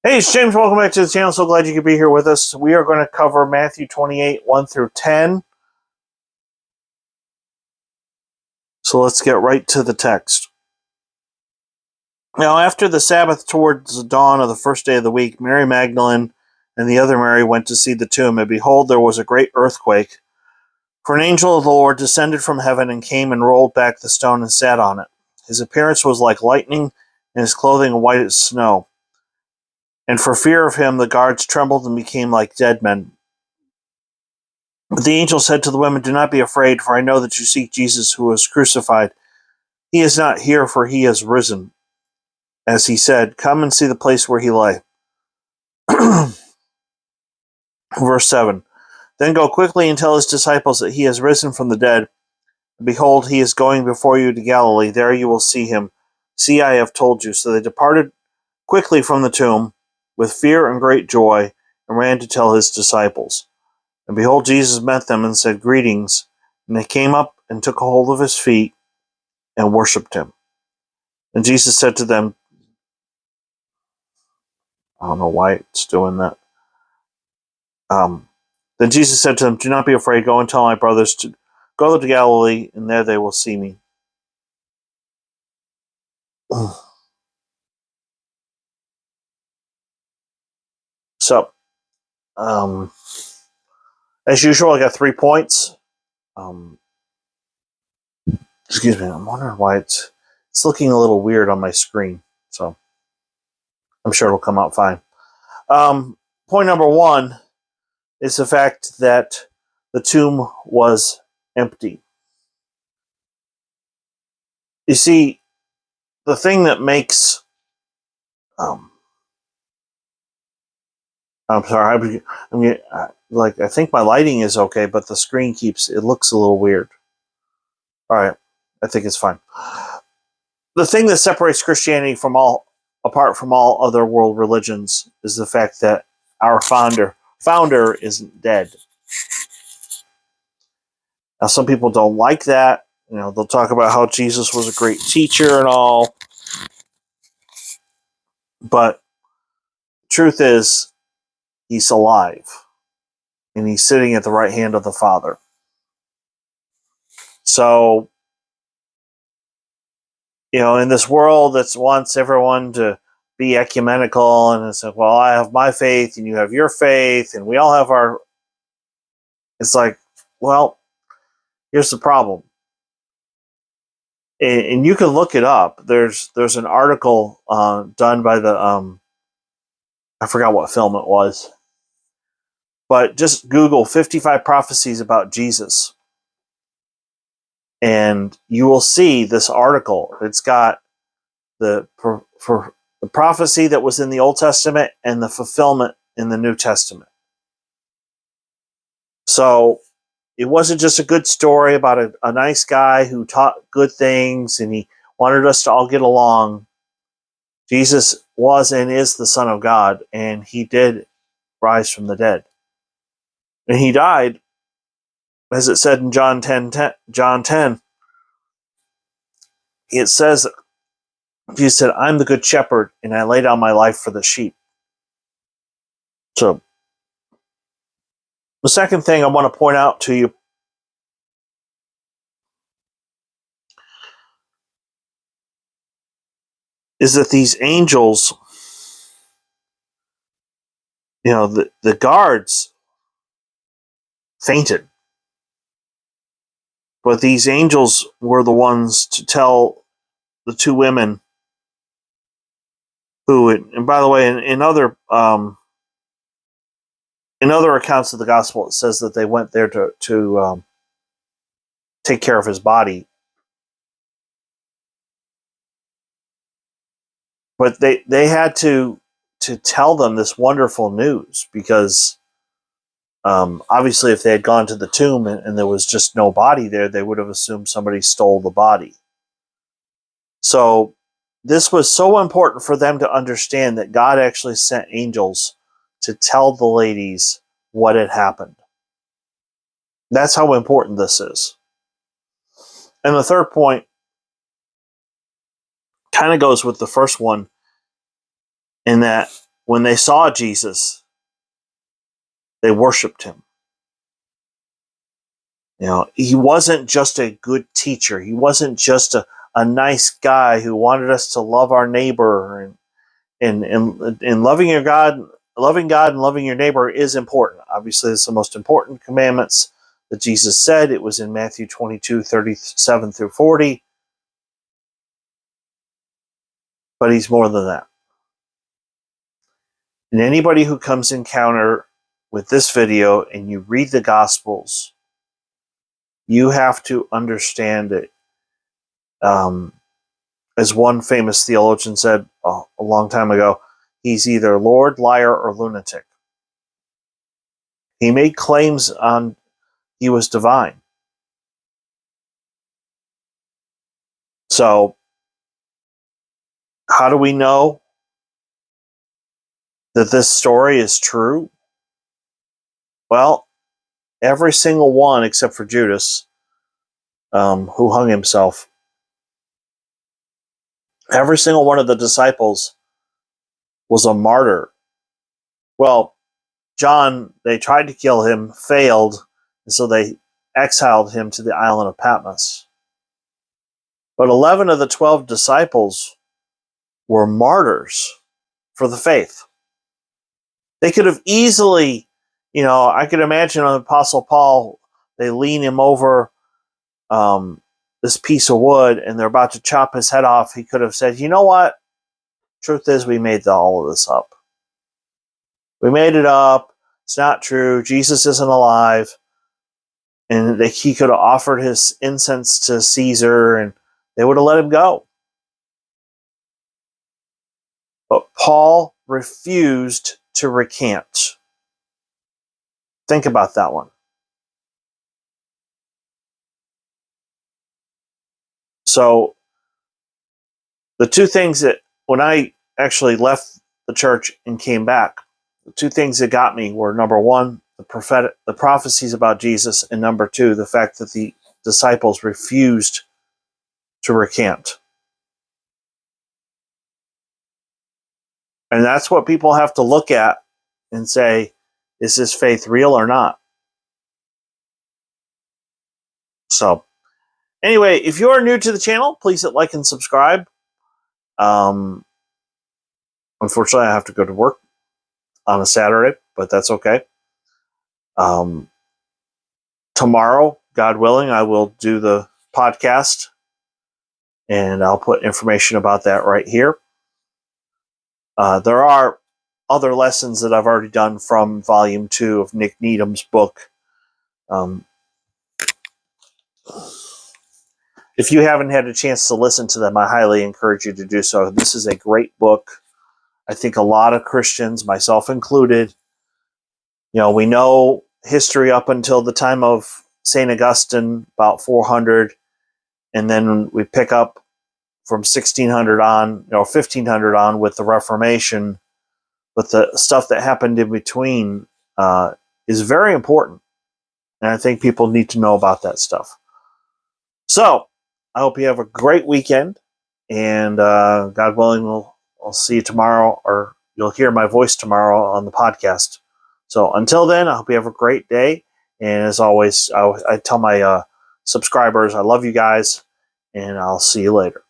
Hey, it's James. Welcome back to the channel. So glad you could be here with us. We are going to cover Matthew 28, 1 through 10. So let's get right to the text. Now, after the Sabbath, towards the dawn of the first day of the week, Mary Magdalene and the other Mary went to see the tomb, and behold, there was a great earthquake. For an angel of the Lord descended from heaven and came and rolled back the stone and sat on it. His appearance was like lightning, and his clothing white as snow. And for fear of him, the guards trembled and became like dead men. But the angel said to the women, "Do not be afraid, for I know that you seek Jesus who was crucified. He is not here, for he has risen. As he said, come and see the place where he lay." Verse 7. Then go quickly and tell his disciples that he has risen from the dead. Behold, he is going before you to Galilee. There you will see him. See, I have told you. So they departed quickly from the tomb with fear and great joy, and ran to tell his disciples. And behold, Jesus met them and said, "Greetings." And they came up and took hold of his feet and worshipped him. And Jesus said to them, I don't know why it's doing that. Then Jesus said to them, "Do not be afraid. Go and tell my brothers to go to Galilee, and there they will see me." So, as usual, I got 3 points. Excuse me, I'm wondering why it's looking a little weird on my screen. So, I'm sure it'll come out fine. Point number 1 is the fact that the tomb was empty. You see, the thing that makes I'm sorry, I think my lighting is okay, but the screen it looks a little weird. All right, I think it's fine. The thing that separates Christianity apart from all other world religions is the fact that our founder isn't dead. Now, some people don't like that. They'll talk about how Jesus was a great teacher and all, but truth is, he's alive, and he's sitting at the right hand of the Father. So, in this world that wants everyone to be ecumenical, and it's like, well, I have my faith and you have your faith and we all have our. It's like, well, here's the problem. And you can look it up. There's an article done by the I forgot what film it was, but just Google 55 prophecies about Jesus, and you will see this article. It's got the prophecy that was in the Old Testament and the fulfillment in the New Testament. So it wasn't just a good story about a nice guy who taught good things and he wanted us to all get along. Jesus was and is the Son of God, and he did rise from the dead. And he died, as it said in John 10, it says, Jesus said, "I'm the good shepherd, and I lay down my life for the sheep." So the second thing I want to point out to you is that these angels, the guards fainted. But these angels were the ones to tell the 2 women who, and by the way, in other accounts of the gospel, it says that they went there to take care of his body. But they had to tell them this wonderful news, because obviously if they had gone to the tomb and there was just no body there, they would have assumed somebody stole the body. So this was so important for them to understand that God actually sent angels to tell the ladies what had happened. That's how important this is. And the third point kind of goes with the first one, in that when they saw Jesus, they worshiped him. He wasn't just a good teacher. He wasn't just a nice guy who wanted us to love our neighbor, and loving God and loving your neighbor is important. Obviously, it's the most important commandments that Jesus said. It was in Matthew 22:37 through 40. But he's more than that. And anybody who comes in encounter with this video and you read the Gospels, you have to understand it. As one famous theologian said a long time ago, he's either Lord, liar, or lunatic. He made claims on he was divine. So, how do we know that this story is true? Well, every single one except for Judas, who hung himself, every single one of the disciples was a martyr. Well, John, they tried to kill him, failed, and so they exiled him to the island of Patmos. But 11 of the 12 disciples were martyrs for the faith. They could have easily, I could imagine an Apostle Paul, they lean him over this piece of wood and they're about to chop his head off. He could have said, you know what? Truth is, we made all of this up. We made it up. It's not true. Jesus isn't alive. And he could have offered his incense to Caesar and they would have let him go. But Paul refused to recant. Think about that one. So, the two things that, when I actually left the church and came back, the two things that got me were, number one, the prophecies about Jesus, and number two, the fact that the disciples refused to recant. And that's what people have to look at and say, is this faith real or not? So, anyway, if you are new to the channel, please hit like and subscribe. Unfortunately, I have to go to work on a Saturday, but that's okay. Tomorrow, God willing, I will do the podcast, and I'll put information about that right here. There are other lessons that I've already done from Volume 2 of Nick Needham's book. If you haven't had a chance to listen to them, I highly encourage you to do so. This is a great book. I think a lot of Christians, myself included, we know history up until the time of St. Augustine, about 400, and then we pick up from 1600 on, 1500 on with the Reformation. But the stuff that happened in between is very important. And I think people need to know about that stuff. So, I hope you have a great weekend. And God willing, I'll see you tomorrow, or you'll hear my voice tomorrow on the podcast. So, until then, I hope you have a great day. And as always, I tell my subscribers, I love you guys. And I'll see you later.